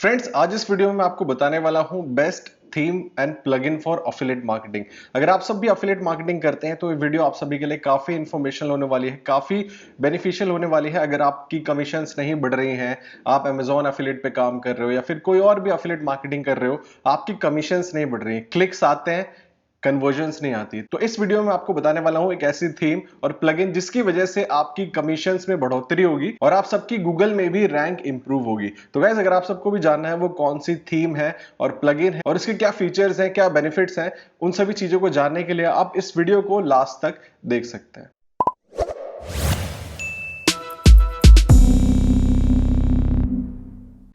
Friends, आज इस video में मैं आपको बताने वाला हूं best theme and plugin for affiliate marketing. अगर आप सब भी एफिलिएट मार्केटिंग करते हैं तो ये वीडियो आप सभी के लिए काफी इंफॉर्मेशनल होने वाली है, काफी बेनिफिशियल होने वाली है। अगर आपकी कमीशंस नहीं बढ़ रही हैं, आप अमेजॉन एफिलिएट पे काम कर रहे हो या फिर कोई और भी एफिलिएट मार्केटिंग कर रहे हो, आपकी कमीशंस नहीं बढ़ रही हैं, क्लिक्स आते हैं, कन्वर्जन्स नहीं आती, तो इस वीडियो में आपको बताने वाला हूं एक ऐसी थीम और प्लगइन जिसकी वजह से आपकी कमीशंस में बढ़ोतरी होगी और आप सबकी गूगल में भी रैंक इंप्रूव होगी। तो गाइस, अगर आप सबको भी जानना है वो कौन सी थीम है और प्लगइन है और इसके क्या फीचर्स हैं, क्या बेनिफिट्स हैं, उन सभी चीजों को जानने के लिए आप इस वीडियो को लास्ट तक देख सकते हैं।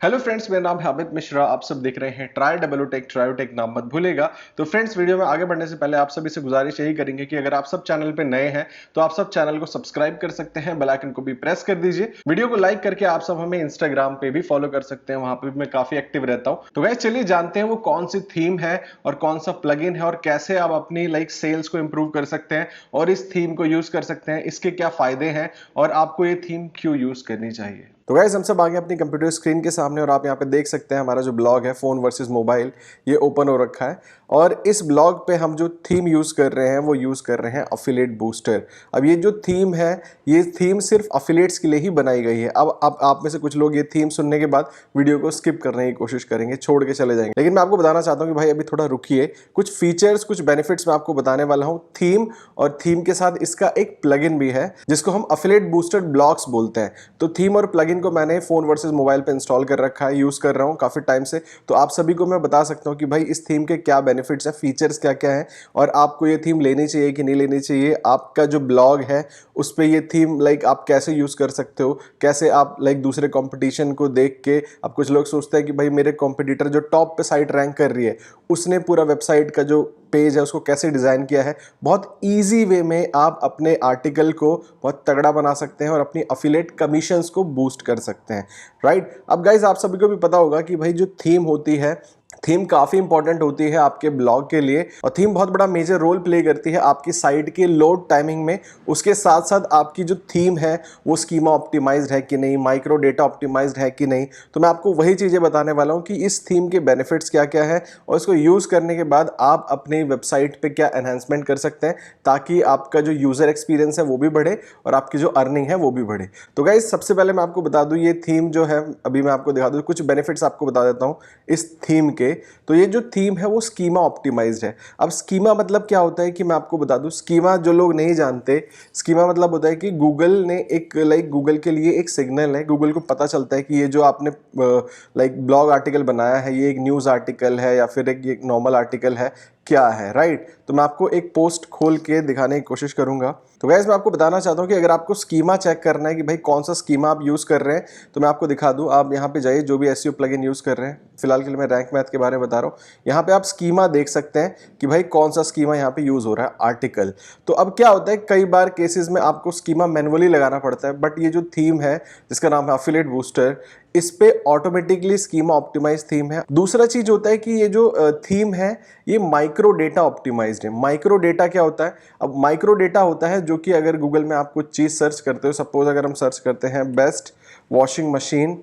हेलो फ्रेंड्स, मेरा नाम है अमित मिश्रा। आप सब देख रहे हैं ट्रायोटेक, नाम मत भूलेगा। तो फ्रेंड्स, वीडियो में आगे बढ़ने से पहले आप सभी से गुजारिश यही करेंगे कि अगर आप सब चैनल पे नए हैं तो आप सब चैनल को सब्सक्राइब कर सकते हैं, बेल आइकन को भी प्रेस कर दीजिए। वीडियो को लाइक करके आप सब हमें इंस्टाग्राम पे भी फॉलो कर सकते हैं, वहां पे भी मैं काफी एक्टिव रहता हूं। तो गाइस, चलिए जानते हैं वो कौन सी थीम है और कौन सा प्लगइन है और कैसे आप अपनी सेल्स को इंप्रूव कर सकते हैं और इस थीम को यूज कर सकते हैं, इसके क्या फायदे हैं और आपको ये थीम क्यों यूज करनी चाहिए। तो गाइस, हम सब आगे अपनी कंप्यूटर स्क्रीन के सामने और आप यहाँ पे देख सकते हैं हमारा जो ब्लॉग है फोन वर्सेस मोबाइल, ये ओपन हो रखा है और इस ब्लॉग पे हम जो थीम यूज़ कर रहे हैं वो यूज़ कर रहे हैं अफिलिएट बूस्टर। अब ये जो थीम है, ये थीम सिर्फ अफिलिएट्स के लिए ही बनाई गई है। अब आप में से कुछ लोग ये थीम सुनने के बाद वीडियो को स्किप करने की कोशिश करेंगे, छोड़ के चले जाएंगे, लेकिन मैं आपको बताना चाहता हूँ कि भाई अभी थोड़ा रुकिए। कुछ फीचर्स, कुछ बेनिफिट्स मैं आपको बताने वाला हूँ थीम, और थीम के साथ इसका एक प्लगइन भी है जिसको हम अफिलिएट बूस्टर ब्लॉक्स बोलते हैं। तो थीम और प्लगइन को मैंने फोन वर्सेस मोबाइल पे इंस्टॉल कर रखा है, यूज कर रहा हूँ काफी टाइम से। तो आप सभी को मैं बता सकता हूँ कि भाई इस थीम के क्या बेनिफिट्स हैं, फीचर्स क्या क्या हैं और आपको ये थीम लेनी चाहिए कि नहीं लेनी चाहिए। आपका जो ब्लॉग है उस पे ये थीम आप कैसे यूज कर सकते हो, कैसे आप दूसरे कंपटीशन को देख के, अब कुछ लोग सोचते हैं कि भाई मेरे कॉम्पिटिटर जो टॉप पे साइट रैंक कर रही है उसने पूरा वेबसाइट का जो पेज है उसको कैसे डिज़ाइन किया है। बहुत इजी वे में आप अपने आर्टिकल को बहुत तगड़ा बना सकते हैं और अपनी अफिलिएट कमीशंस को बूस्ट कर सकते हैं, राइट। अब गाइज, आप सभी को भी पता होगा कि भाई जो थीम होती है, थीम काफ़ी इंपॉर्टेंट होती है आपके ब्लॉग के लिए और थीम बहुत बड़ा मेजर रोल प्ले करती है आपकी साइट के लोड टाइमिंग में। उसके साथ साथ आपकी जो थीम है वो स्कीमा ऑप्टिमाइज्ड है कि नहीं, माइक्रो डेटा ऑप्टिमाइज्ड है कि नहीं। तो मैं आपको वही चीज़ें बताने वाला हूँ कि इस थीम के बेनिफिट्स क्या क्या है और इसको यूज़ करने के बाद आप अपनी वेबसाइट पे क्या एनहांसमेंट कर सकते हैं ताकि आपका जो यूज़र एक्सपीरियंस है वो भी बढ़े और आपकी जो अर्निंग है वो भी बढ़े। तो गाइस, सबसे पहले मैं आपको बता दूँ ये थीम जो है, अभी मैं आपको दिखा दूँ कुछ बेनिफिट्स आपको बता देता हूँ इस थीम के। तो ये जो थीम है वो स्कीमा ऑप्टिमाइज्ड है। अब स्कीमा मतलब क्या होता है कि मैं आपको बता दूं, स्कीमा जो लोग नहीं जानते, स्कीमा मतलब होता है कि गूगल ने एक गूगल के लिए एक सिग्नल है। गूगल को पता चलता है कि ये जो आपने ब्लॉग आर्टिकल बनाया है ये एक न्यूज़ आर्टिकल है या फिर एक नॉर्मल आर्टिकल है, क्या है, राइट। तो मैं आपको एक पोस्ट खोल के दिखाने की कोशिश करूंगा। तो गाइस, मैं आपको बताना चाहता हूं कि अगर आपको स्कीमा चेक करना है कि भाई कौन सा स्कीमा आप यूज़ कर रहे हैं, तो मैं आपको दिखा दूं। आप यहां पे जाइए, जो भी एसईओ प्लगइन यूज़ कर रहे हैं, फिलहाल के लिए मैं रैंक मैथ के बारे में बता रहा हूं। यहाँ पे आप स्कीमा देख सकते हैं कि भाई कौन सा स्कीमा यहाँ पे यूज़ हो रहा है, आर्टिकल। तो अब क्या होता है, कई बार केसेस में आपको स्कीमा मैनुअली लगाना पड़ता है, बट ये जो थीम है जिसका नाम है एफिलिएट बूस्टर, इस पे ऑटोमेटिकली स्कीमा ऑप्टिमाइज थीम है। दूसरा चीज होता है कि ये जो थीम है ये माइक्रो डेटा ऑप्टिमाइज्ड है। माइक्रो डेटा क्या होता है? अब माइक्रो डेटा होता है जो कि अगर गूगल में आप कुछ चीज सर्च करते हो, सपोज अगर हम सर्च करते हैं best washing machine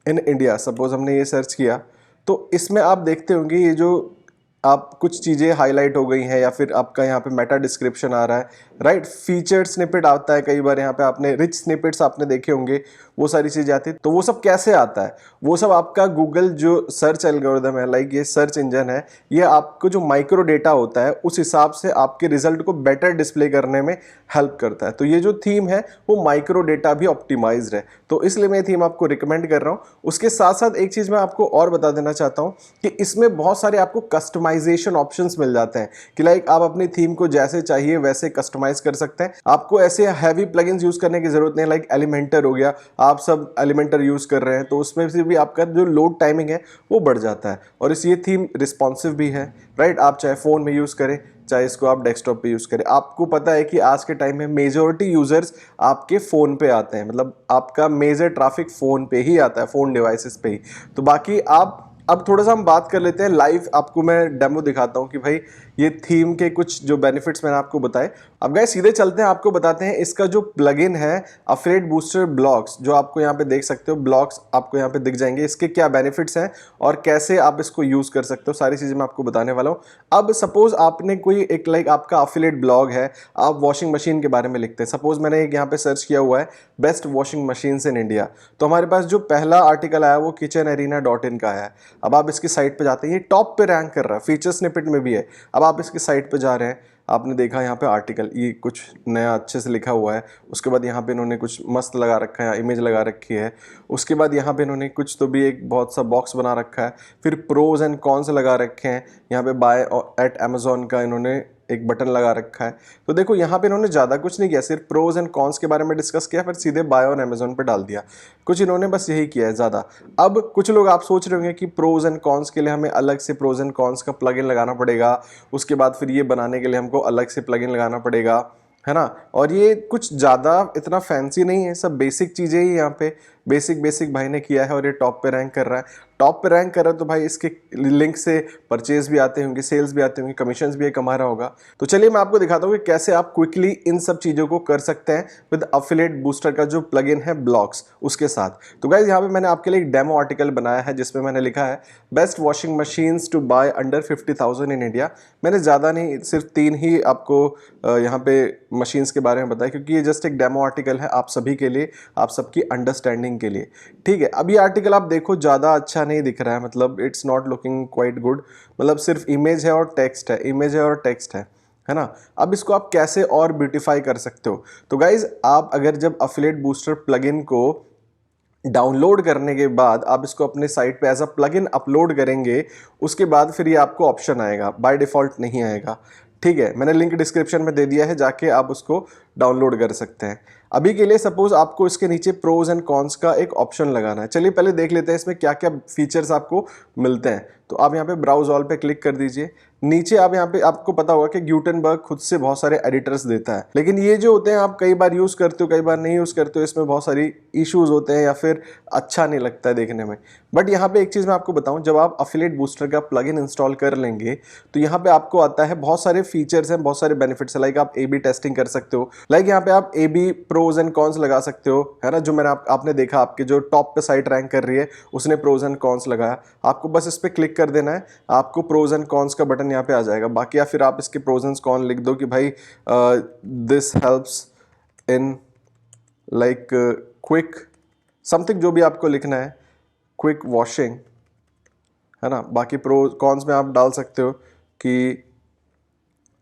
in India, suppose हमने ये सर्च किया, तो इसमें आप देखते होंगे ये जो आप कुछ चीज़ें हाईलाइट हो गई हैं या फिर आपका यहाँ पे मेटा डिस्क्रिप्शन आ रहा है, राइट। फीचर स्निपेट आता है, कई बार यहाँ पे आपने रिच स्निपेट्स आपने देखे होंगे, वो सारी चीज़ें आती है। तो वो सब कैसे आता है? वो सब आपका गूगल जो सर्च एल्गोरिथम है, ये सर्च इंजन है, ये आपको जो माइक्रो डेटा होता है उस हिसाब से आपके रिजल्ट को बेटर डिस्प्ले करने में हेल्प करता है। तो ये जो थीम है वो माइक्रो डेटा भी ऑप्टिमाइज्ड है, तो इसलिए मैं थीम आपको रिकमेंड कर रहा हूँ। उसके साथ साथ एक चीज़ मैं आपको और बता देना चाहता हूँ कि इसमें बहुत सारे आपको कस्टमाइजेशन ऑप्शंस मिल जाते हैं कि आप अपनी थीम को जैसे चाहिए वैसे कस्टमाइज कर सकते हैं। आपको ऐसे हैवी प्लगइन्स यूज करने की जरूरत नहीं है। एलिमेंटर हो गया, आप सब एलिमेंटर यूज कर रहे हैं तो उसमें से भी आपका जो लोड टाइमिंग है वो बढ़ जाता है और ये थीम रिस्पॉन्सिव भी है, राइट। आप चाहे फोन में यूज करें चाहे इसको आप डेस्कटॉप पे यूज करें। आपको पता है कि आज के टाइम में मेजॉरिटी यूजर्स आपके फोन पे आते हैं, मतलब आपका मेजर ट्रैफिक फोन पे ही आता है, फोन डिवाइसेस पे ही। तो बाकी आप अब थोड़ा सा हम बात कर लेते हैं लाइव, आपको मैं डेमो दिखाता हूं कि भाई ये थीम के कुछ जो बेनिफिट्स मैंने आपको बताए। अब गाइस सीधे चलते हैं, आपको बताते हैं इसका जो प्लगइन है अफिलिएट बूस्टर ब्लॉग्स, जो आपको यहाँ पे देख सकते हो, ब्लॉग्स आपको यहाँ पे दिख जाएंगे, इसके क्या बेनिफिट्स हैं और कैसे आप इसको यूज कर सकते हो, सारी चीजें मैं आपको बताने वाला हूँ। अब सपोज आपने कोई एक लाइक आपका अफिलिएट ब्लॉग है, आप वॉशिंग मशीन के बारे में लिखते हैं, सपोज मैंने एक यहाँ पे सर्च किया हुआ है best washing machines in India, तो हमारे पास जो पहला आर्टिकल आया वो kitchenerina.in का है। अब आप इसकी साइट पे जाते हैं, ये टॉप पे रैंक कर रहा है, फीचर स्निपेट में भी है। अब आप इसकी साइट पे जा रहे हैं, आपने देखा यहाँ पे आर्टिकल, ये कुछ नया अच्छे से लिखा हुआ है, उसके बाद यहाँ पे इन्होंने कुछ मस्त लगा रखा है, इमेज लगा रखी है, उसके बाद यहाँ पे इन्होंने कुछ तो भी एक बहुत सा बॉक्स बना रखा है, फिर प्रोज एंड कॉन्स लगा रखे हैं, यहाँ पे बाय एट अमेजोन का इन्होंने एक बटन लगा रखा है। तो देखो यहाँ पे इन्होंने ज़्यादा कुछ नहीं किया, सिर्फ प्रोज एंड कॉन्स के बारे में डिस्कस किया, फिर सीधे बाय ऑन अमेजोन पे डाल दिया, कुछ इन्होंने बस यही किया है ज़्यादा। अब कुछ लोग आप सोच रहे होंगे कि प्रोज एंड कॉन्स के लिए हमें अलग से प्रोज एंड कॉन्स का प्लगइन लगाना पड़ेगा, उसके बाद फिर ये बनाने के लिए हमको अलग से प्लगइन लगाना पड़ेगा, है ना। और ये कुछ ज़्यादा इतना फैंसी नहीं है, सब बेसिक चीज़ें ही यहाँ पे बेसिक भाई ने किया है और ये टॉप पे रैंक कर रहा है। टॉप पे रैंक कर रहा है तो भाई इसके लिंक से परचेज भी आते होंगे, सेल्स भी आते होंगे, कमीशंस भी ये कमा रहा होगा। तो चलिए मैं आपको दिखाता हूँ कि कैसे आप क्विकली इन सब चीज़ों को कर सकते हैं विद अफिलिएट बूस्टर का जो प्लगइन है ब्लॉग्स उसके साथ। तो गाइज यहाँ पे मैंने आपके लिए एक डेमो आर्टिकल बनाया है जिसमें मैंने लिखा है best washing machines to buy under 50,000 in India. मैंने ज़्यादा नहीं, सिर्फ 3 ही आपको यहाँ पे मशीन्स के बारे में बताया, क्योंकि ये जस्ट एक डेमो आर्टिकल है आप सभी के लिए, आप सबकी अंडरस्टैंडिंग के लिए, ठीक है। अब ये आर्टिकल आप देखो ज़्यादा अच्छा नहीं दिख रहा है, मतलब it's not looking quite good, मतलब सिर्फ इमेज है और टेक्स्ट है, इमेज है और टेक्स्ट है ना। अब इसको आप कैसे और ब्यूटीफाई कर सकते हो, तो गाइज आप अगर जब अफिलिएट बूस्टर प्लगइन को डाउनलोड करने के बाद आप इसको अपने साइट पे एज अ प्लगइन अपलोड करेंगे, उसके बाद फिर ये आपको ऑप्शन आएगा, बाय डिफॉल्ट नहीं आएगा, ठीक है। मैंने लिंक डिस्क्रिप्शन में दे दिया है, जाके आप उसको डाउनलोड कर सकते हैं। अभी के लिए सपोज आपको इसके नीचे प्रोज एंड कॉन्स का एक ऑप्शन लगाना है, चलिए पहले देख लेते हैं इसमें क्या क्या फीचर्स आपको मिलते हैं। तो आप यहाँ पे ब्राउज ऑल पे क्लिक कर दीजिए, नीचे आप यहाँ पे आपको पता होगा कि ग्यूटेनबर्ग खुद से बहुत सारे एडिटर्स देता है, लेकिन ये जो होते हैं आप कई बार यूज़ करते हो कई बार नहीं यूज़ करते हो, इसमें बहुत सारी इश्यूज होते हैं या फिर अच्छा नहीं लगता है देखने में। बट यहाँ पे एक चीज़ मैं आपको बताऊँ, जब आप अफिलिएट बूस्टर का प्लगइन इंस्टॉल कर लेंगे तो यहाँ पे आपको आता है बहुत सारे फीचर्स हैं, बहुत सारे बेनिफिट्स है, लाइक आप ए बी टेस्टिंग कर सकते हो, लाइक यहाँ पे आप ए बी प्रोज एंड कॉन्स लगा सकते हो, है ना। जो मैंने आपने देखा आपके जो टॉप पे साइट रैंक कर रही है उसने प्रोज एंड कॉन्स लगाया, आपको बस इस पर क्लिक कर देना है, आपको प्रोज एंड कॉन्स का बटन यहाँ पे आ जाएगा। बाकी या फिर आप इसके प्रोज एंड कॉन लिख दो कि भाई this helps in like quick something, जो भी आपको लिखना है, क्विक वॉशिंग, है ना। बाकी प्रो कॉन्स में आप डाल सकते हो कि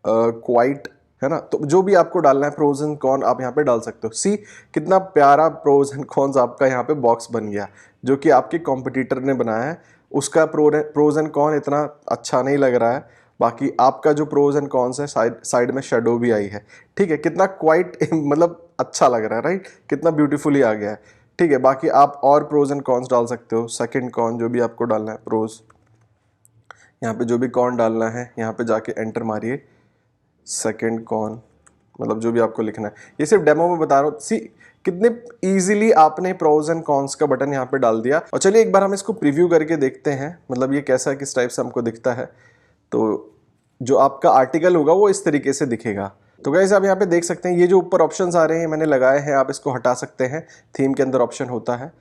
क्वाइट, है ना। तो जो भी आपको डालना है प्रोज एंड कॉन आप यहाँ पे डाल सकते हो। सी कितना प्यारा प्रोज एंड कॉन्स आपका यहाँ पे बॉक्स बन गया, जो कि आपके कॉम्पिटिटर ने बनाया है, उसका प्रोज एंड कॉन इतना अच्छा नहीं लग रहा है। बाकी आपका जो प्रोज एंड कॉन्स है साइड में शेडो भी आई है, ठीक है, कितना क्वाइट मतलब अच्छा लग रहा है, राइट, कितना ब्यूटीफुली आ गया है, ठीक है। बाकी आप और प्रोज एंड कॉन्स डाल सकते हो, सेकंड कॉन जो भी आपको डालना है, प्रोज यहाँ पे जो भी कॉन डालना है यहाँ पे जाके एंटर मारिए, सेकंड कॉन, मतलब जो भी आपको लिखना है। ये सिर्फ डेमो में बता रहा हूँ, सी कितने इजीली आपने प्रोज एंड कॉन्स का बटन यहाँ पे डाल दिया। और चलिए एक बार हम इसको प्रीव्यू करके देखते हैं, मतलब ये कैसा किस टाइप से हमको दिखता है। तो जो आपका आर्टिकल होगा वो इस तरीके से दिखेगा। तो गाइस आप यहाँ पे देख सकते हैं ये जो ऊपर ऑप्शंस आ रहे हैं मैंने लगाए हैं, आप इसको हटा सकते हैं, थीम के अंदर ऑप्शन होता है,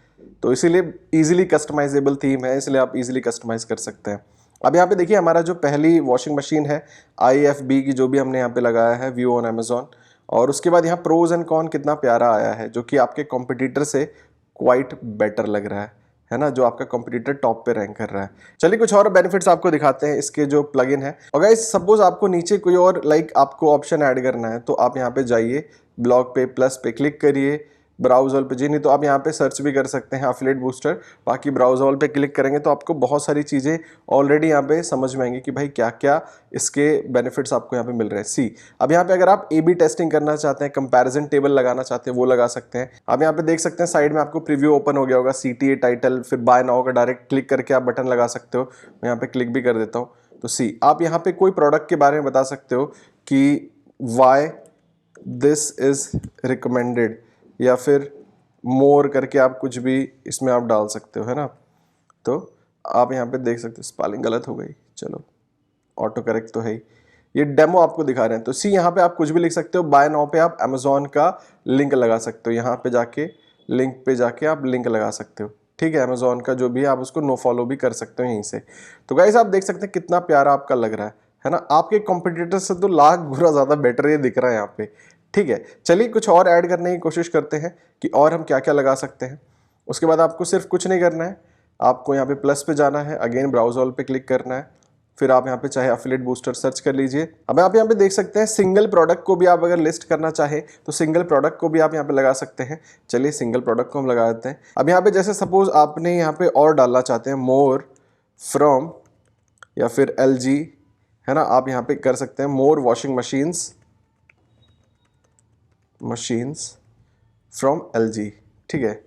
तो इसीलिए इजीली कस्टमाइजेबल थीम है, इसलिए आप इजीली कस्टमाइज कर सकते हैं। अब यहाँ पे देखिए हमारा जो पहली वॉशिंग मशीन है IFB की, जो भी हमने यहाँ पे लगाया है व्यू ऑन अमेजोन, और उसके बाद यहाँ प्रोज एंड कॉन कितना प्यारा आया है, जो कि आपके कॉम्पिटिटर से क्वाइट बेटर लग रहा है ना, जो आपका कंपटीटर टॉप पे रैंक कर रहा है। चलिए कुछ और बेनिफिट्स आपको दिखाते हैं इसके जो प्लगइन है। और गाइस सपोज आपको नीचे कोई और आपको ऑप्शन ऐड करना है, तो आप यहाँ पे जाइए, ब्लॉग पे प्लस पे क्लिक करिए, ब्राउज ऑल पे जी, नहीं तो आप यहाँ पे सर्च भी कर सकते हैं अफिलिएट बूस्टर। बाकी ब्राउज ऑल पे क्लिक करेंगे तो आपको बहुत सारी चीज़ें ऑलरेडी यहाँ पे समझ में आएंगी कि भाई क्या क्या इसके बेनिफिट्स आपको यहाँ पे मिल रहे हैं। सी अब यहाँ पे अगर आप A/B टेस्टिंग करना चाहते हैं, कंपैरिजन टेबल लगाना चाहते हैं, वो लगा सकते हैं। आप यहाँ पे देख सकते हैं साइड में आपको प्रीव्यू ओपन हो गया होगा, CTA टाइटल, फिर बाय नाउ का डायरेक्ट क्लिक करके आप बटन लगा सकते हो। मैं यहाँ पे क्लिक भी कर देता हूँ। तो सी आप यहाँ पे कोई प्रोडक्ट के बारे में बता सकते हो कि वाई दिस इज रिकमेंडेड, या फिर मोर करके आप कुछ भी इसमें आप डाल सकते हो, है ना। तो आप यहाँ पे देख सकते हो, स्पेलिंग गलत हो गई, चलो ऑटो करेक्ट तो है ही। ये डेमो आपको दिखा रहे हैं। तो सी यहाँ पे आप कुछ भी लिख सकते हो। बाय नाउ पे आप अमेजोन का लिंक लगा सकते हो, यहाँ पे जाके लिंक पे जाके आप लिंक लगा सकते हो, ठीक है। अमेजोन का जो भी है आप उसको नो फॉलो भी कर सकते हो यहीं से। तो गाइस आप देख सकते हैं कितना प्यारा आपका लग रहा है ना। आपके कॉम्पिटिटर से तो लाख गुना ज़्यादा बेटर ये दिख रहा है यहाँ पे, ठीक है। चलिए कुछ और ऐड करने की कोशिश करते हैं कि और हम क्या क्या लगा सकते हैं। उसके बाद आपको सिर्फ कुछ नहीं करना है, आपको यहाँ पे प्लस पे जाना है, अगेन ब्राउज ऑल पे क्लिक करना है, फिर आप यहाँ पे चाहे एफिलिएट बूस्टर सर्च कर लीजिए। अब आप यहाँ पे देख सकते हैं सिंगल प्रोडक्ट को भी आप अगर लिस्ट करना चाहे तो सिंगल प्रोडक्ट को भी आप यहाँ पे लगा सकते हैं। चलिए सिंगल प्रोडक्ट को हम लगा देते हैं। अब यहाँ पे जैसे सपोज आपने यहाँ पे और डालना चाहते हैं मोर फ्रॉम या फिर LG, है ना, आप यहाँ पे कर सकते हैं मोर वॉशिंग मशीन्स फ्रॉम LG, ठीक है।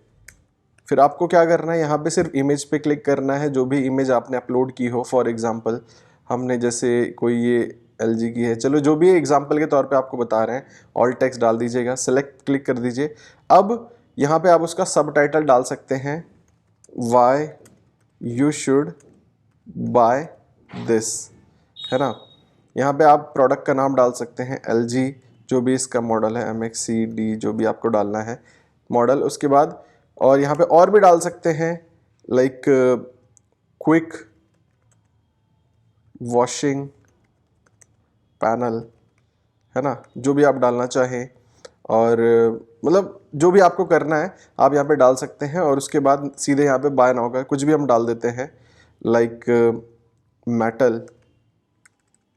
फिर आपको क्या करना है, यहाँ पे सिर्फ इमेज पे क्लिक करना है, जो भी इमेज आपने अपलोड की हो। फॉर एग्जांपल हमने जैसे कोई ये LG की है, चलो जो भी एग्जांपल के तौर पे आपको बता रहे हैं, ऑल टेक्स्ट डाल दीजिएगा, सेलेक्ट क्लिक कर दीजिए। अब यहाँ पे आप उसका सब टाइटल डाल सकते हैं, why you should by this, है ना। यहाँ पे आप प्रोडक्ट का नाम डाल सकते हैं LG, जो भी इसका मॉडल है MXCD, जो भी आपको डालना है मॉडल। उसके बाद और यहाँ पे और भी डाल सकते हैं लाइक क्विक वॉशिंग पैनल, है ना, जो भी आप डालना चाहें। और मतलब जो भी आपको करना है आप यहाँ पे डाल सकते हैं। और उसके बाद सीधे यहाँ पे बाय नाउ का कुछ भी हम डाल देते हैं, लाइक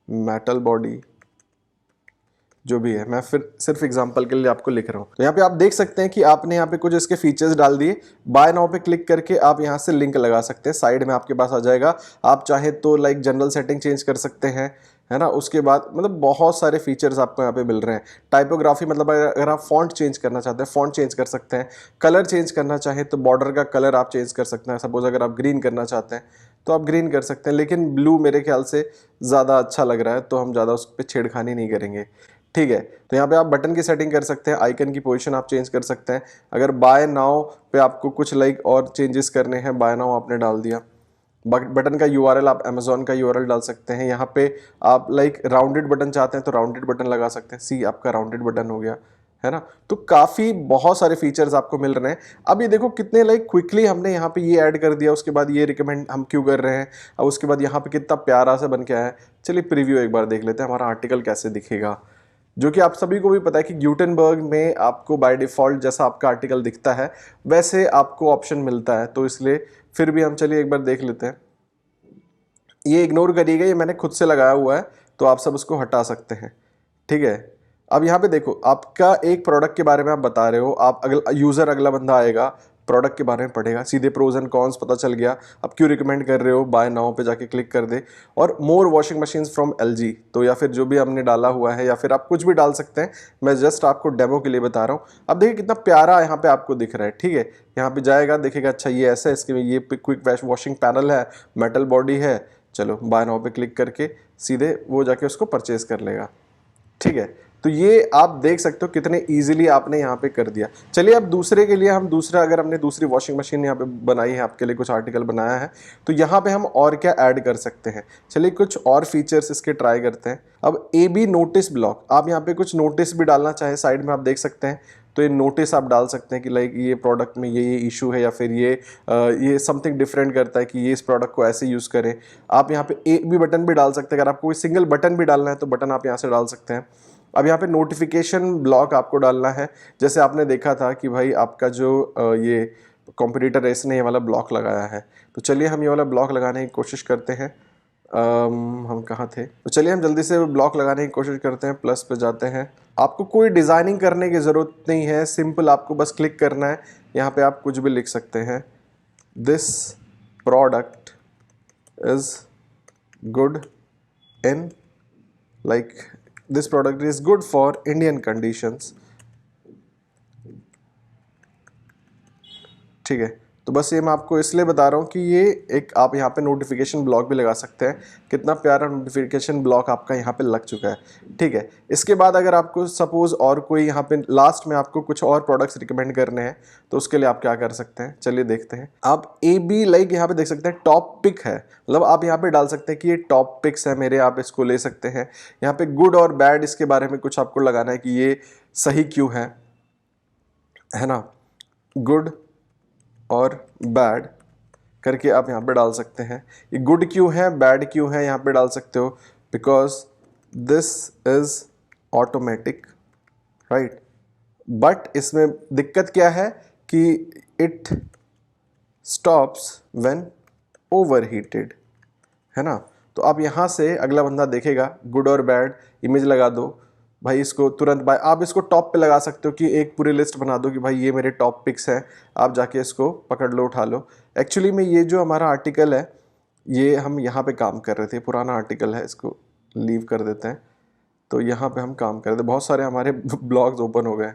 मेटल बॉडी, जो भी है। मैं फिर सिर्फ एग्जांपल के लिए आपको लिख रहा हूँ। तो यहाँ पे आप देख सकते हैं कि आपने यहाँ पे कुछ इसके फीचर्स डाल दिए। बाय नाउ पे क्लिक करके आप यहाँ से लिंक लगा सकते हैं, साइड में आपके पास आ जाएगा। आप चाहे तो लाइक जनरल सेटिंग चेंज कर सकते हैं, है ना। उसके बाद मतलब बहुत सारे फीचर्स आपको यहाँ पे मिल रहे हैं। टाइपोग्राफी, मतलब अगर आप फॉन्ट चेंज करना चाहते हैं फॉन्ट चेंज कर सकते हैं। कलर चेंज करना चाहें तो बॉर्डर का कलर आप चेंज कर सकते हैं। सपोज अगर आप ग्रीन करना चाहते हैं तो आप ग्रीन कर सकते हैं, लेकिन ब्लू मेरे ख्याल से ज़्यादा अच्छा लग रहा है, तो हम ज़्यादा उस पर छेड़खानी नहीं करेंगे, ठीक है। तो यहाँ पे आप बटन की सेटिंग कर सकते हैं, आइकन की पोजीशन आप चेंज कर सकते हैं। अगर बाय नाउ पे आपको कुछ लाइक और चेंजेस करने हैं, बाय नाउ आपने डाल दिया। बटन का URL आप अमेजोन का URL डाल सकते हैं। यहाँ पे आप लाइक राउंडेड बटन चाहते हैं तो राउंडेड बटन लगा सकते हैं, सी आपका राउंडेड बटन हो गया, है ना। तो काफ़ी बहुत सारे फीचर्स आपको मिल रहे हैं। अब ये देखो कितने लाइक क्विकली हमने यहाँ पे ये ऐड कर दिया, उसके बाद ये रिकमेंड हम क्यों कर रहे हैं, अब उसके बाद यहाँ पे कितना प्यारा सा बन के आया है। चलिए प्रीव्यू एक बार देख लेते हैं हमारा आर्टिकल कैसे दिखेगा, जो कि आप सभी को भी पता है कि ग्यूटेनबर्ग में आपको बाय डिफ़ॉल्ट जैसा आपका आर्टिकल दिखता है वैसे आपको ऑप्शन मिलता है। तो इसलिए फिर भी हम चलिए एक बार देख लेते हैं। ये इग्नोर करिएगा, ये मैंने खुद से लगाया हुआ है, तो आप सब उसको हटा सकते हैं, ठीक है। अब यहाँ पे देखो आपका एक प्रोडक्ट के बारे में आप बता रहे हो, आप अगला यूज़र अगला बंदा आएगा प्रोडक्ट के बारे में पढ़ेगा, सीधे प्रोज एंड कॉन्स पता चल गया, अब क्यों रिकमेंड कर रहे हो, बाय नाउ पे जाके क्लिक कर दे। और मोर वॉशिंग मशीन्स फ्रॉम LG, तो या फिर जो भी हमने डाला हुआ है, या फिर आप कुछ भी डाल सकते हैं, मैं जस्ट आपको डेमो के लिए बता रहा हूँ। अब देखिए कितना प्यारा यहाँ पे आपको दिख रहा है, ठीक है। यहाँ पे जाएगा देखेगा, अच्छा ये ऐसा है, इसके में ये क्विक वॉशिंग पैनल है, मेटल बॉडी है, चलो बाय नाउ पे क्लिक करके सीधे वो जाके उसको परचेज कर लेगा, ठीक है। तो ये आप देख सकते हो कितने इजीली आपने यहाँ पे कर दिया। चलिए अब दूसरे के लिए हम दूसरा, अगर हमने दूसरी वॉशिंग मशीन यहाँ पे बनाई है, आपके लिए कुछ आर्टिकल बनाया है, तो यहाँ पे हम और क्या ऐड कर सकते हैं। चलिए कुछ और फीचर्स इसके ट्राई करते हैं। अब AB नोटिस ब्लॉक, आप यहाँ पे कुछ नोटिस भी डालना चाहे साइड में आप देख सकते हैं, तो ये नोटिस आप डाल सकते हैं कि लाइक ये प्रोडक्ट में ये इशू है, या फिर ये समथिंग डिफरेंट करता है कि ये इस प्रोडक्ट को ऐसे यूज़ करें। आप यहाँ पे एक भी बटन भी डाल सकते हैं, अगर आपको कोई सिंगल बटन भी डालना है तो बटन आप यहाँ से डाल सकते हैं। अब यहाँ पे नोटिफिकेशन ब्लॉक आपको डालना है, जैसे आपने देखा था कि भाई आपका जो ये कॉम्पिटिटर है इसने ये वाला ब्लॉक लगाया है, तो चलिए हम ये वाला ब्लॉक लगाने की कोशिश करते हैं। हम कहाँ थे, तो चलिए हम जल्दी से ब्लॉक लगाने की कोशिश करते हैं। प्लस पे जाते हैं, आपको कोई डिज़ाइनिंग करने की ज़रूरत नहीं है, सिंपल आपको बस क्लिक करना है। यहाँ पे आप कुछ भी लिख सकते हैं, this product is good in like this product is good for Indian conditions, ठीक है। तो बस ये मैं आपको इसलिए बता रहा हूँ कि ये एक आप यहाँ पे नोटिफिकेशन ब्लॉक भी लगा सकते हैं। कितना प्यारा नोटिफिकेशन ब्लॉक आपका यहाँ पे लग चुका है, ठीक है। इसके बाद अगर आपको सपोज और कोई यहाँ पे लास्ट में आपको कुछ और प्रोडक्ट्स रिकमेंड करने हैं तो उसके लिए आप क्या कर सकते हैं, चलिए देखते हैं। आप ए बी लाइक यहाँ पे देख सकते हैं टॉप पिक है, मतलब आप यहाँ पे डाल सकते हैं कि ये टॉप पिक्स है मेरे, आप इसको ले सकते हैं। यहाँ पे गुड और बैड इसके बारे में कुछ आपको लगाना है कि ये सही क्यों है ना, गुड और बैड करके आप यहाँ पे डाल सकते हैं। ये गुड क्यों है, बैड क्यों है, यहाँ पे डाल सकते हो because this is automatic, right. But इसमें दिक्कत क्या है कि इट स्टॉप्स व्हेन ओवरहीटेड, है ना। तो आप यहाँ से अगला बंदा देखेगा गुड और बैड, इमेज लगा दो भाई, इसको तुरंत भाई आप इसको टॉप पे लगा सकते हो कि एक पूरी लिस्ट बना दो कि भाई ये मेरे टॉप पिक्स हैं, आप जाके इसको पकड़ लो, उठा लो। एक्चुअली में ये जो हमारा आर्टिकल है ये हम यहाँ पे काम कर रहे थे, पुराना आर्टिकल है, इसको लीव कर देते हैं। तो यहाँ पे हम काम कर रहे थे, बहुत सारे हमारे ब्लॉग्स ओपन हो गए,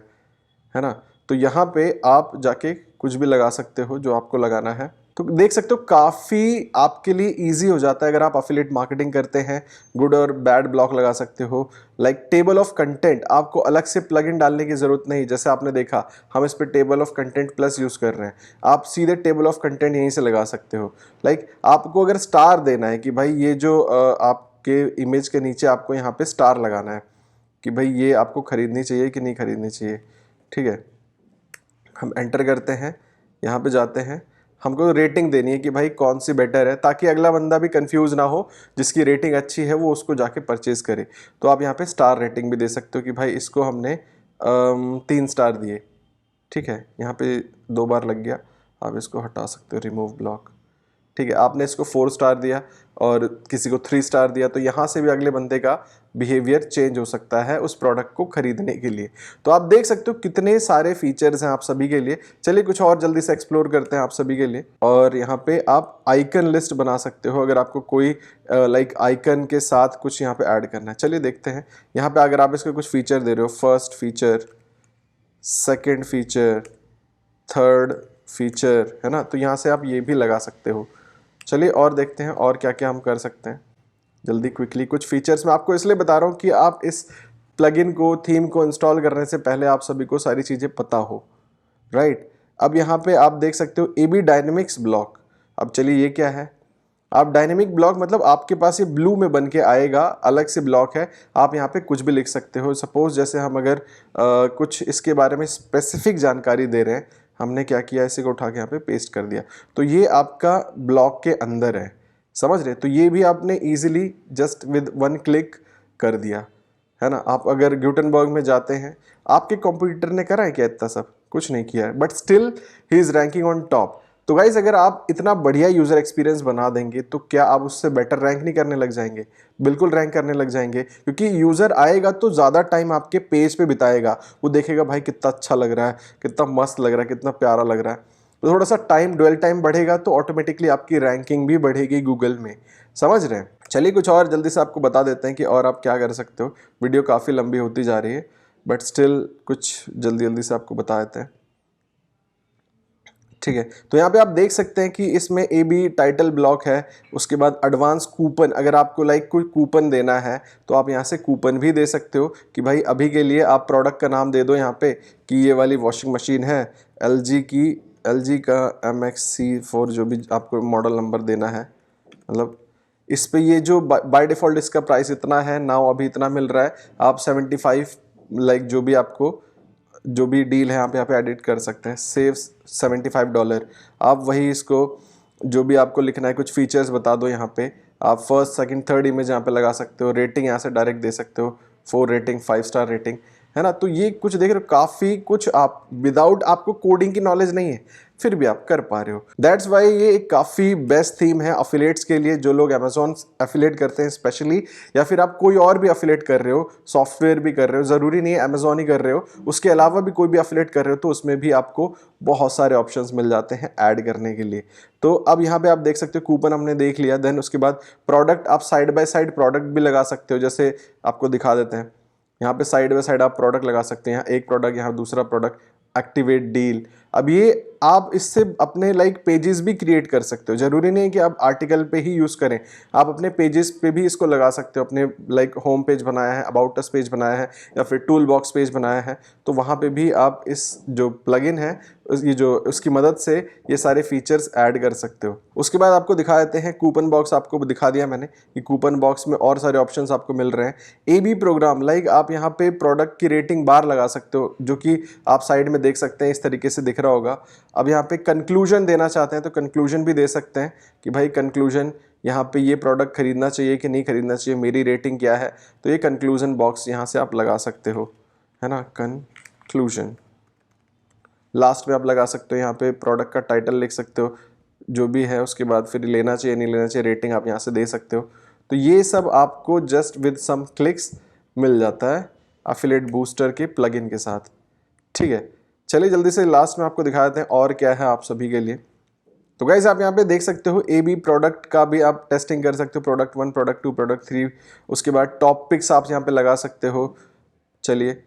है ना। तो यहाँ पे आप जाके कुछ भी लगा सकते हो जो आपको लगाना है। तो देख सकते हो काफ़ी आपके लिए इजी हो जाता है अगर आप अफिलिएट मार्केटिंग करते हैं। गुड और बैड ब्लॉक लगा सकते हो। लाइक टेबल ऑफ कंटेंट, आपको अलग से प्लगइन डालने की ज़रूरत नहीं। जैसे आपने देखा हम इस पर table of content plus use कर रहे हैं, आप सीधे टेबल ऑफ कंटेंट यहीं से लगा सकते हो। लाइक आपको अगर स्टार देना है कि भाई ये जो आपके इमेज के नीचे आपको यहाँ पे स्टार लगाना है कि भाई ये आपको खरीदनी चाहिए कि नहीं खरीदनी चाहिए, ठीक है। हम एंटर करते हैं, यहाँ पे जाते हैं, हमको रेटिंग देनी है कि भाई कौन सी बेटर है, ताकि अगला बंदा भी कंफ्यूज ना हो, जिसकी रेटिंग अच्छी है वो उसको जाके परचेज करे। तो आप यहाँ पे स्टार रेटिंग भी दे सकते हो कि भाई इसको हमने 3 स्टार दिए, ठीक है। यहाँ पे 2 बार लग गया, आप इसको हटा सकते हो, रिमूव ब्लॉक, ठीक है। आपने इसको 4 स्टार दिया और किसी को 3 स्टार दिया, तो यहाँ से भी अगले बंदे का बिहेवियर चेंज हो सकता है उस प्रोडक्ट को खरीदने के लिए। तो आप देख सकते हो कितने सारे फीचर्स हैं आप सभी के लिए। चलिए कुछ और जल्दी से एक्सप्लोर करते हैं आप सभी के लिए। और यहाँ पे आप आइकन लिस्ट बना सकते हो अगर आपको कोई लाइक आइकन के साथ कुछ यहाँ पे ऐड करना है। चलिए देखते हैं। यहाँ पे अगर आप इसको कुछ फीचर दे रहे हो, first feature, second feature, third feature, है ना, तो यहाँ से आप ये भी लगा सकते हो। चलिए और देखते हैं और क्या क्या हम कर सकते हैं जल्दी क्विकली। कुछ फीचर्स मैं आपको इसलिए बता रहा हूँ कि आप इस प्लगइन को, थीम को इंस्टॉल करने से पहले आप सभी को सारी चीज़ें पता हो, राइट। अब यहाँ पे आप देख सकते हो AB डायनेमिक्स ब्लॉक। अब चलिए ये क्या है, आप डायनेमिक ब्लॉक मतलब आपके पास ये ब्लू में बन के आएगा, अलग से ब्लॉक है, आप यहाँ पे कुछ भी लिख सकते हो। सपोज जैसे हम अगर कुछ इसके बारे में स्पेसिफिक जानकारी दे रहे हैं, हमने क्या किया, इसी को उठा के यहाँ पे पेस्ट कर दिया, तो ये आपका ब्लॉक के अंदर है, समझ रहे। तो ये भी आपने इजीली जस्ट विद 1 क्लिक कर दिया, है ना। आप अगर गुटेनबर्ग में जाते हैं, आपके कंप्यूटर ने करा है क्या इतना सब? कुछ नहीं किया है, but still he is ranking on top. तो गाइज अगर आप इतना बढ़िया यूजर एक्सपीरियंस बना देंगे तो क्या आप उससे बेटर रैंक नहीं करने लग जाएंगे? बिल्कुल रैंक करने लग जाएंगे, क्योंकि यूजर आएगा तो ज़्यादा टाइम आपके पेज पे बिताएगा, वो देखेगा भाई कितना अच्छा लग रहा है, कितना मस्त लग रहा है, कितना प्यारा लग रहा है। तो थोड़ा सा टाइम, ड्वेल टाइम बढ़ेगा तो ऑटोमेटिकली आपकी रैंकिंग भी बढ़ेगी गूगल में, समझ रहे हैं। चलिए कुछ और जल्दी से आपको बता देते हैं कि और आप क्या कर सकते हो। वीडियो काफ़ी लंबी होती जा रही है, बट स्टिल कुछ जल्दी जल्दी से आपको बता देते हैं, ठीक है। तो यहाँ पे आप देख सकते हैं कि इसमें AB टाइटल ब्लॉक है, उसके बाद एडवांस कूपन, अगर आपको लाइक कोई कूपन देना है तो आप यहाँ से कूपन भी दे सकते हो कि भाई अभी के लिए आप प्रोडक्ट का नाम दे दो यहाँ पे कि ये वाली वॉशिंग मशीन है LG का MXC4, जो भी आपको मॉडल नंबर देना है, मतलब इस पे ये जो बाय डिफ़ॉल्ट इसका प्राइस इतना है, नाउ अभी इतना मिल रहा है, आप 75 लाइक जो भी आपको जो भी डील है आप यहाँ पे एडिट कर सकते हैं, सेव $75। आप वही इसको जो भी आपको लिखना है, कुछ फीचर्स बता दो यहाँ पे, आप फर्स्ट सेकंड थर्ड इमेज यहाँ पे लगा सकते हो। रेटिंग यहाँ से डायरेक्ट दे सकते हो, 4 रेटिंग, 5 स्टार रेटिंग, है ना। तो ये कुछ देख रहे हो, काफ़ी कुछ आप विदाउट आपको कोडिंग की नॉलेज नहीं है फिर भी आप कर पा रहे हो। दैट्स वाई ये एक काफ़ी बेस्ट थीम है अफिलिएट्स के लिए, जो लोग अमेजोन अफिलिएट करते हैं स्पेशली, या फिर आप कोई और भी अफिलिएट कर रहे हो, सॉफ्टवेयर भी कर रहे हो, ज़रूरी नहीं है अमेजोन ही कर रहे हो, उसके अलावा भी कोई भी अफिलिएट कर रहे हो तो उसमें भी आपको बहुत सारे ऑप्शंस मिल जाते हैं ऐड करने के लिए। तो अब यहाँ पे आप देख सकते हो कूपन हमने देख लिया। देन उसके बाद प्रोडक्ट, आप साइड बाय साइड प्रोडक्ट भी लगा सकते हो, जैसे आपको दिखा देते हैं। यहाँ पे साइड बाय साइड आप प्रोडक्ट लगा सकते हैं, यहाँ एक प्रोडक्ट, यहाँ दूसरा प्रोडक्ट, एक्टिवेट डील। अब ये आप इससे अपने लाइक पेजेस भी क्रिएट कर सकते हो, जरूरी नहीं है कि आप आर्टिकल पे ही यूज़ करें, आप अपने पेजेस पे भी इसको लगा सकते हो। अपने लाइक होम पेज बनाया है, अबाउट अस पेज बनाया है, या फिर टूल बॉक्स पेज बनाया है, तो वहाँ पे भी आप इस जो प्लगइन है ये जो उसकी मदद से ये सारे फीचर्स ऐड कर सकते हो। उसके बाद आपको दिखा देते हैं कूपन बॉक्स। आपको दिखा दिया मैंने कि कूपन बॉक्स में और सारे ऑप्शंस आपको मिल रहे हैं। AB प्रोग्राम, लाइक आप यहाँ पे प्रोडक्ट की रेटिंग बार लगा सकते हो, जो कि आप साइड में देख सकते हैं, इस तरीके से दिख रहा होगा। अब यहाँ पे कंक्लूजन देना चाहते हैं तो कंक्लूजन भी दे सकते हैं कि भाई कंक्लूजन यहाँ पे ये प्रोडक्ट खरीदना चाहिए कि नहीं खरीदना चाहिए, मेरी रेटिंग क्या है, तो ये कंक्लूजन बॉक्स यहाँ से आप लगा सकते हो, है ना। कंक्लूजन लास्ट में आप लगा सकते हो, यहाँ पे प्रोडक्ट का टाइटल लिख सकते हो जो भी है, उसके बाद फिर लेना चाहिए नहीं लेना चाहिए, रेटिंग आप यहाँ से दे सकते हो। तो ये सब आपको जस्ट विद सम क्लिक्स मिल जाता है एफिलिएट बूस्टर के प्लगइन के साथ, ठीक है। चलिए जल्दी से लास्ट में आपको दिखा देते हैं और क्या है आप सभी के लिए। तो गाइस आप यहाँ पे देख सकते हो AB प्रोडक्ट का भी आप टेस्टिंग कर सकते हो, प्रोडक्ट 1, प्रोडक्ट 2, प्रोडक्ट 3। उसके बाद टॉप पिक्स आप यहाँ पे लगा सकते हो। चलिए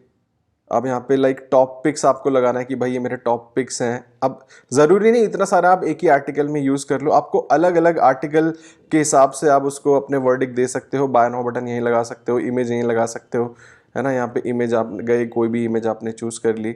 अब यहाँ पे लाइक टॉप पिक्स आपको लगाना है कि भाई ये मेरे टॉप पिक्स हैं। अब ज़रूरी नहीं इतना सारा आप एक ही आर्टिकल में यूज़ कर लो, आपको अलग अलग आर्टिकल के हिसाब से आप उसको अपने वर्डिक दे सकते हो। बाय नाउ बटन यहीं लगा सकते हो, इमेज यहीं लगा सकते हो, है ना। यहाँ पे इमेज आप गए, कोई भी इमेज आपने चूज़ कर ली,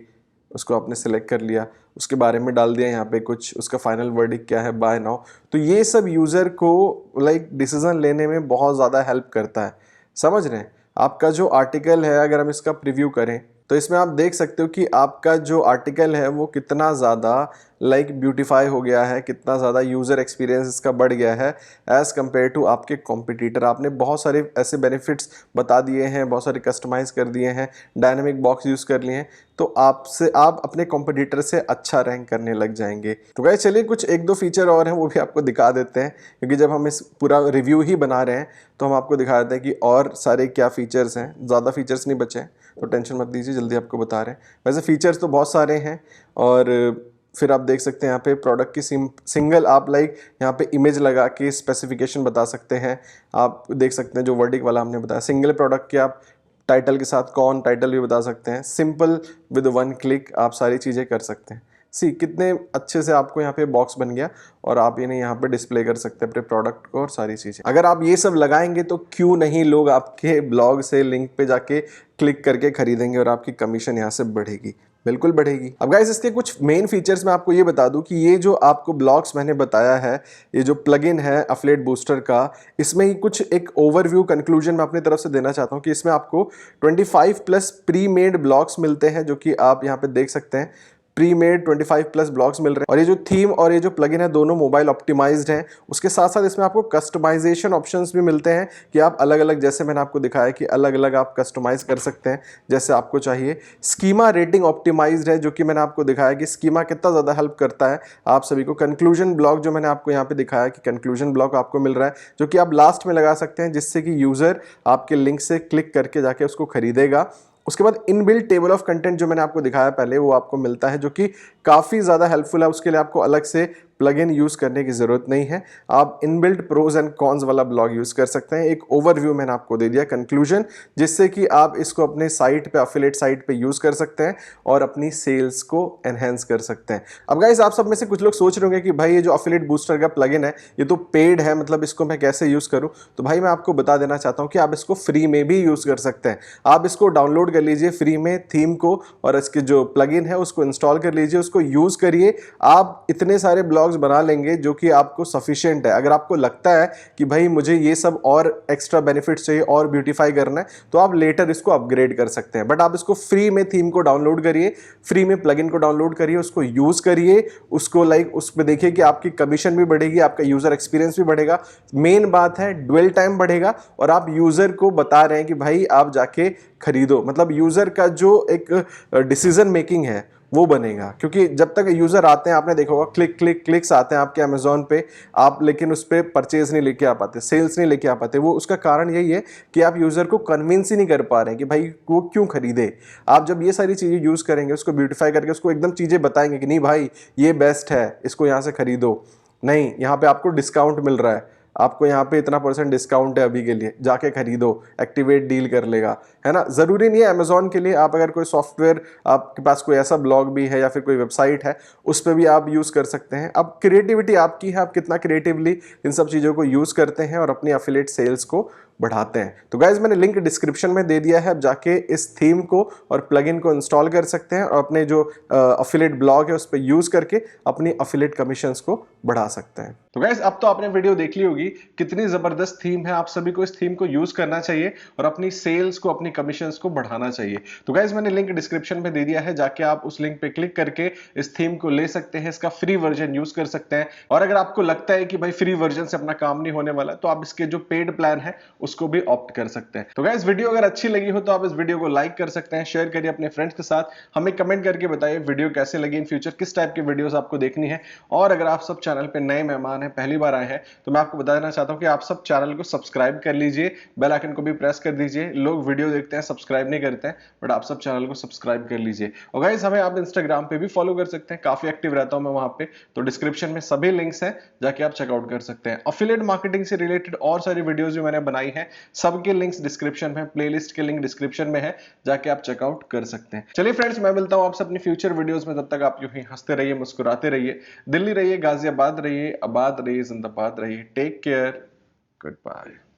उसको आपने सेलेक्ट कर लिया, उसके बारे में डाल दिया यहाँ पे कुछ, उसका फाइनल वर्डिक क्या है, बाय नाउ। तो ये सब यूज़र को लाइक डिसीजन लेने में बहुत ज़्यादा हेल्प करता है, समझ रहे हैं। आपका जो आर्टिकल है, अगर हम इसका प्रीव्यू करें तो इसमें आप देख सकते हो कि आपका जो आर्टिकल है वो कितना ज़्यादा लाइक ब्यूटीफाई हो गया है, कितना ज़्यादा यूज़र एक्सपीरियंस इसका बढ़ गया है एज़ कम्पेयर टू आपके कॉम्पिटिटर। आपने बहुत सारे ऐसे बेनिफिट्स बता दिए हैं, बहुत सारे कस्टमाइज़ कर दिए हैं, डायनामिक बॉक्स यूज़ कर लिए हैं, तो आप अपने कॉम्पिटिटर से अच्छा रैंक करने लग जाएंगे। तो गाइस चलिए कुछ 1-2 फीचर और हैं वो भी आपको दिखा देते हैं, क्योंकि जब हम इस पूरा रिव्यू ही बना रहे हैं तो हम आपको दिखा देते हैं कि और सारे क्या फीचर्स हैं। ज़्यादा फीचर्स नहीं बचे हैं तो टेंशन मत लीजिए, जल्दी आपको बता रहे हैं। वैसे फीचर्स तो बहुत सारे हैं, और फिर आप देख सकते हैं यहाँ पे प्रोडक्ट की सिंगल आप लाइक यहाँ पे इमेज लगा के स्पेसिफिकेशन बता सकते हैं। आप देख सकते हैं जो वर्डिक वाला हमने बताया, सिंगल प्रोडक्ट के आप टाइटल के साथ कौन टाइटल भी बता सकते हैं। सिंपल विद 1 क्लिक आप सारी चीज़ें कर सकते हैं। कितने अच्छे से आपको यहाँ पे बॉक्स बन गया, और आप इन्हें यहाँ पे डिस्प्ले कर सकते हैं अपने प्रोडक्ट को और सारी चीज़ें। अगर आप ये सब लगाएंगे तो क्यों नहीं लोग आपके ब्लॉग से लिंक पे जाके क्लिक करके खरीदेंगे, और आपकी कमीशन यहाँ से बढ़ेगी, बिल्कुल बढ़ेगी। अब गाइस इसके कुछ मेन फीचर्स मैं आपको ये बता दूं कि ये जो आपको ब्लॉग्स मैंने बताया है, ये जो प्लगइन है एफिलिएट बूस्टर का, इसमें ही कुछ एक ओवरव्यू कंक्लूजन मैं अपनी तरफ से देना चाहता हूं कि इसमें आपको 25+ प्री मेड ब्लॉग्स मिलते हैं, जो कि आप यहाँ पे देख सकते हैं। प्री मेड 25+ ब्लॉग्स मिल रहे हैं, और ये जो थीम और ये जो प्लगइन है दोनों मोबाइल ऑप्टिमाइज्ड हैं। उसके साथ साथ इसमें आपको कस्टमाइजेशन ऑप्शंस भी मिलते हैं कि आप अलग अलग, जैसे मैंने आपको दिखाया कि अलग अलग आप कस्टमाइज कर सकते हैं जैसे आपको चाहिए। स्कीमा रेटिंग ऑप्टिमाइज्ड है, जो कि मैंने आपको दिखाया कि स्कीमा कितना ज़्यादा हेल्प करता है आप सभी को। कंक्लूजन ब्लॉग जो मैंने आपको यहाँ पे दिखाया कि कंक्लूजन ब्लॉग आपको मिल रहा है, जो कि आप लास्ट में लगा सकते हैं, जिससे कि यूज़र आपके लिंक से क्लिक करके जाके उसको खरीदेगा। उसके बाद इनबिल्ट टेबल ऑफ कंटेंट जो मैंने आपको दिखाया पहले, वो आपको मिलता है, जो कि काफ़ी ज़्यादा हेल्पफुल है। उसके लिए आपको अलग से प्लगइन यूज़ करने की ज़रूरत नहीं है, आप इनबिल्ट प्रोज एंड कॉन्स वाला ब्लॉग यूज़ कर सकते हैं। एक ओवरव्यू मैंने आपको दे दिया, कंक्लूजन, जिससे कि आप इसको अपने साइट पे, एफिलिएट साइट पे यूज़ कर सकते हैं और अपनी सेल्स को एनहेंस कर सकते हैं। अब गाइस आप सब में से कुछ लोग सोच रहे होंगे कि भाई ये जो एफिलिएट बूस्टर का प्लगइन है ये तो पेड है, मतलब इसको मैं कैसे यूज़ करूँ। तो भाई मैं आपको बता देना चाहता हूँ कि आप इसको फ्री में भी यूज़ कर सकते हैं। आप इसको डाउनलोड कर लीजिए फ्री में थीम को, और इसके जो प्लगइन है उसको इंस्टॉल कर लीजिए, उसको यूज़ करिए। आप इतने सारे ब्लॉग्स बना लेंगे जो कि आपको सफिशिएंट है। अगर आपको लगता है कि भाई मुझे ये सब और एक्स्ट्रा बेनिफिट्स चाहिए और ब्यूटीफाई करना है, तो आप लेटर इसको अपग्रेड कर सकते हैं। बट आप इसको फ्री में थीम को डाउनलोड करिए, फ्री में प्लगइन को डाउनलोड करिए, उसको यूज़ करिए, उसको लाइक उसमें देखिए कि आपकी कमीशन भी बढ़ेगी, आपका यूज़र एक्सपीरियंस भी बढ़ेगा। मेन बात है ड्वेल टाइम बढ़ेगा, और आप यूज़र को बता रहे हैं कि भाई आप जाके खरीदो, मतलब यूज़र का जो एक डिसीजन मेकिंग है वो बनेगा। क्योंकि जब तक यूज़र आते हैं, आपने देखा होगा क्लिक्स आते हैं आपके अमेज़ॉन पे, आप लेकिन उस पर परचेज नहीं लेके आ पाते, सेल्स नहीं लेके आ पाते। वो उसका कारण यही है कि आप यूज़र को कन्विंस ही नहीं कर पा रहे हैं कि भाई वो क्यों खरीदे। आप जब ये सारी चीज़ें यूज़ करेंगे, उसको ब्यूटीफाई करके उसको एकदम चीज़ें बताएंगे कि नहीं भाई ये बेस्ट है, इसको यहाँ से खरीदो, नहीं यहाँ पे आपको डिस्काउंट मिल रहा है, आपको यहाँ पे इतना % डिस्काउंट है अभी के लिए, जाके खरीदो, एक्टिवेट डील कर लेगा, है ना। जरूरी नहीं है अमेजोन के लिए, आप अगर कोई सॉफ्टवेयर, आपके पास कोई ऐसा ब्लॉग भी है या फिर कोई वेबसाइट है, उस पर भी आप यूज कर सकते हैं। अब क्रिएटिविटी आपकी है, आप कितना क्रिएटिवली इन सब चीजों को यूज करते हैं और अपनी एफिलिएट सेल्स को बढ़ाते हैं। तो गाइज मैंने लिंक डिस्क्रिप्शन में दे दिया है, अब जाके इस थीम को और प्लगइन को इंस्टॉल कर सकते हैं और अपने जो अफिलिएट ब्लॉग है उस पर यूज करके अपनी अफिलिएट कमीशंस को बढ़ा सकते हैं। तो गाइज अब तो आपने वीडियो देख ली होगी, कितनी जबरदस्त थीम है। आप सभी को इस थीम को यूज करना चाहिए और अपनी सेल्स को, अपनी कमीशंस को बढ़ाना चाहिए। तो गाइज मैंने लिंक डिस्क्रिप्शन में दे दिया है, जाके आप उस लिंक पे क्लिक करके इस थीम को ले सकते हैं, इसका फ्री वर्जन यूज कर सकते हैं। और अगर आपको लगता है कि भाई फ्री वर्जन से अपना काम नहीं होने वाला, तो आप इसके जो पेड प्लान है उसको भी ऑप्ट कर सकते हैं। तो गाइस वीडियो अगर अच्छी लगी हो तो आप इस वीडियो को लाइक कर सकते हैं, शेयर करिए अपने फ्रेंड्स के साथ, हमें कमेंट करके बताइए वीडियो कैसे लगी, इन फ्यूचर किस टाइप की वीडियोस आपको देखनी है। और अगर आप सब चैनल पे नए मेहमान हैं, पहली बार आए हैं, तो मैं आपको बता देना चाहता हूं कि आप सब चैनल को सब्सक्राइब कर लीजिए, बेल आइकन को भी प्रेस कर दीजिए। लोग वीडियो देखते हैं, सब्सक्राइब नहीं करते हैं, बट आप सब चैनल को सब्सक्राइब कर लीजिए। और गाइस हमें आप इंस्टाग्राम पे भी फॉलो कर सकते हैं, काफी एक्टिव रहता हूं मैं वहां पे, तो डिस्क्रिप्शन में सभी लिंक्स हैं, जाके आप चेकआउट कर सकते हैं। एफिलिएट मार्केटिंग से रिलेटेड और सारी वीडियोस जो मैंने बनाई है, सबके लिंक्स डिस्क्रिप्शन में, प्लेलिस्ट के लिंक डिस्क्रिप्शन में है, जाके आप चेकआउट कर सकते हैं। चलिए फ्रेंड्स, मैं मिलता हूं आपसे अपनी फ्यूचर वीडियोस में, तब तक आप यूं ही हंसते रहिए, मुस्कुराते रहिए, दिल्ली रहिए, गाजियाबाद रहिए, आबाद रहिए, जिंदाबाद रहिए। Take care, good bye.